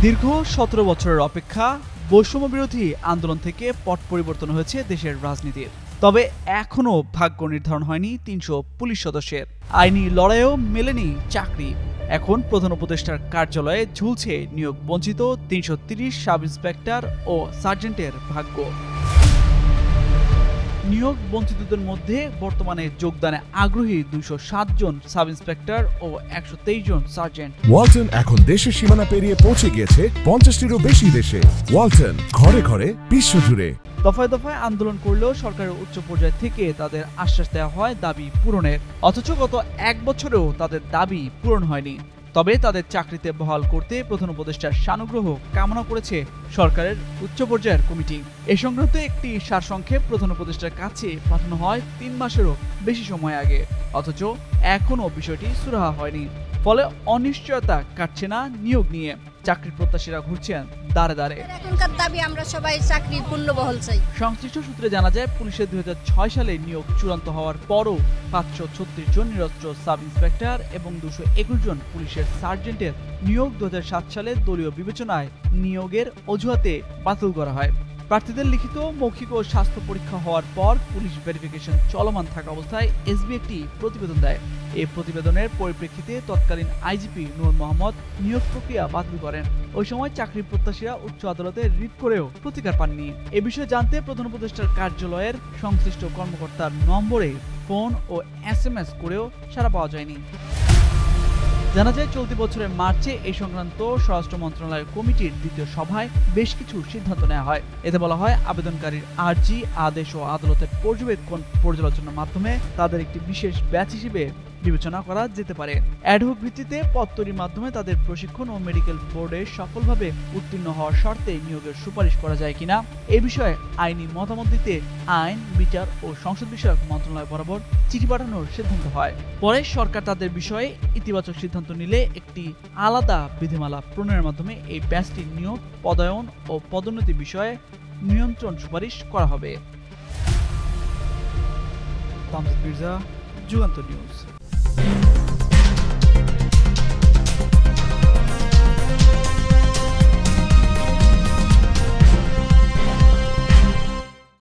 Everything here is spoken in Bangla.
দীর্ঘ ১৭ বছরের অপেক্ষা, বৈষম্য বিরোধী আন্দোলন থেকে পট পরিবর্তন হয়েছে দেশের রাজনীতির। তবে এখনও ভাগ্য নির্ধারণ হয়নি ৩০০ পুলিশ সদস্যের। আইনি লড়াইয়েও মেলেনি চাকরি। এখন প্রধান উপদেষ্টার কার্যালয়ে ঝুলছে নিয়োগ বঞ্চিত ৩৩০ সাব ইন্সপেক্টর ও সার্জেন্টের ভাগ্য। নিয়োগ বঞ্চিতদের মধ্যে বর্তমানে যোগদানে আগ্রহী ২০৭ জন সাব ইন্সপেক্টর ও ১২৩ জন সার্জেন্ট। ওয়ালটন এখন দেশের সীমানা পেরিয়ে পৌঁছে গিয়েছে ৫০টিরও বেশি দেশে। ওয়ালটন, ঘরে ঘরে বিশ্বজুড়ে। দফায় দফায় আন্দোলন করলেও সরকারের উচ্চ পর্যায় থেকে তাদের আশ্বাস দেওয়া হয় দাবি পূরণের, অথচ গত ১ বছরেও তাদের দাবি পূরণ হয়নি। তবে তাদের চাকরিতে বহাল করতে প্রধান উপদেষ্টার সানুগ্রহ কামনা করেছে সরকারের উচ্চ পর্যায়ের কমিটি। এ সংক্রান্ত একটি সারসংক্ষেপ প্রধান উপদেষ্টার কাছে পাঠানো হয় ৩ মাসেরও বেশি সময় আগে, অথচ এখনও বিষয়টি সুরাহা হয়নি। ফলে অনিশ্চয়তা কাটছে না নিয়োগ নিয়ে। চাকরির প্রত্যাশীরা ঘুরছেন দাঁড়ে দাঁড়ে। এখনকার দাবি আমরা সবাই চাকরি পূর্ণবহাল চাই। সংশ্লিষ্ট সূত্রে জানা যায়, পুলিশের ২০০৬ সালে নিয়োগ চূড়ান্ত হওয়ার পরও ৫৩৬ জন নিরস্ত্র সাব ইন্সপেক্টর এবং ২২১ জন পুলিশের সার্জেন্টের নিয়োগ ২০০৭ সালে দলীয় বিবেচনায় নিয়োগের অজুহাতে বাতিল করা হয়। প্রার্থীদের লিখিত, মৌখিক ও স্বাস্থ্য পরীক্ষা হওয়ার পর পুলিশ ভেরিফিকেশন চলমান থাকা অবস্থায় এসবি একটি প্রতিবেদন দেয়। এই প্রতিবেদনের পরিপ্রেক্ষিতে তৎকালীন আইজিপি নূর মোহাম্মদ নিয়োগ প্রক্রিয়া বাতিল করেন। ওই সময় চাকরি প্রত্যাশীরা উচ্চ আদালতে রিট করেও প্রতিকার পাননি। এ বিষয়ে জানতে প্রধান উপদেষ্টার কার্যালয়ের সংশ্লিষ্ট কর্মকর্তার নম্বরে ফোন ও SMS করেও সাড়া পাওয়া যায়নি। জানা যায়, চলতি বছরের মার্চে এই সংক্রান্ত স্বরাষ্ট্র মন্ত্রণালয়ের কমিটির দ্বিতীয় সভায় বেশ কিছু সিদ্ধান্ত নেওয়া হয়। এতে বলা হয়, আবেদনকারীর আর্জি, আদেশ ও আদালতের পর্যবেক্ষণ পর্যালোচনার মাধ্যমে তাদের একটি বিশেষ ব্যাচ হিসেবে বিবেচনা করা যেতে পারে। অ্যাডহক ভিত্তিতে পদ তৈরির মাধ্যমে তাদের প্রশিক্ষণ ও মেডিকেল বোর্ডে সফলভাবে উত্তীর্ণ হওয়ার শর্তে নিয়োগের সুপারিশ করা যায় কিনা এ বিষয়ে আইনি মতামত দিতে আইন, বিচার ও সংসদ বিষয়ক মন্ত্রণালয় বরাবর চিঠি পাঠানোর সিদ্ধান্ত হয়। পরে সরকার তাদের বিষয়ে ইতিবাচক সিদ্ধান্ত নিলে একটি আলাদা বিধিমালা প্রণয়নের মাধ্যমে এই ব্যাচটির নিয়োগ, পদায়ন ও পদোন্নতি বিষয়ে নিয়ন্ত্রণ সুপারিশ করা হবে। তামজিদ মির্জা, যুগান্তর নিউজ।